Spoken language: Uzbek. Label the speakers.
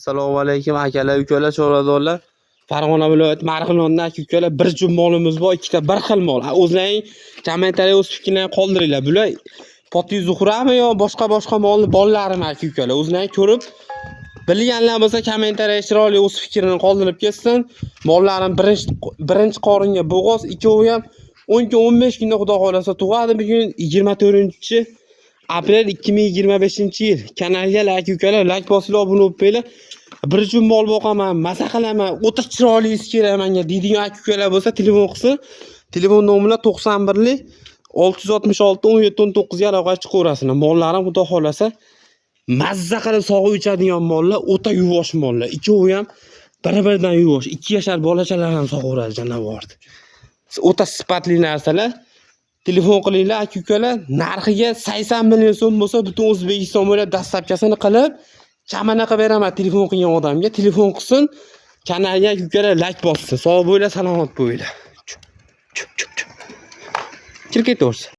Speaker 1: Assalomu alaykum akalar, ukalar, chorvadorlar. Farg'ona viloyati Marg'ilondan aka-ukalar bir jum molimiz bor, ikkita bir xil mol. O'zlaring kommentariy o'z fikringizni qoldiringlar. Bular potiy zuhrami yo boshqa molni bollarimi aka-ukalar? O'zlaring ko'rib bilganlar bo'lsa kommentariy chiroyli o'z fikrini qoldirib ketsin. Mollarim birinchi qoringa bo'g'oz, ikkovi ham 12-15 kunda xudo xolasa tug'adi. Bugun 24-aprel 2025-yil. Kanalga aka-ukalar like bosinglar, obuna bo'linglar. Bir jum mol boqaman, maza qilaman, o'ta chiroyli kerak menga deydigan aka-ukalar bo'lsa telefon qilsin. Telefon nomeri 91 666 1719 ga aloqa chiqaverasizlar. Mollarim xudo xolasa mazza qilib sog'ib ichadigan mollar, o'ta yuvosh mollar. Ikkovi ham bir-biridan yuvosh. 2 yashar bolachalar ham sog'averadi janavorni. O'ta sifatli narsalar. Telefon qilinglar aka-ukalar. Narxiga 80 million so'm bo'lsa, butun O'zbekiston bo'ylab dastlabkasini qilib, kamana qilib beraman telefon qilgan odamga. Telefon qilsin, kanalga aka-ukalar like bossin. Sog' bo'linglar, salomat bo'linglar. Kirib ketaversin.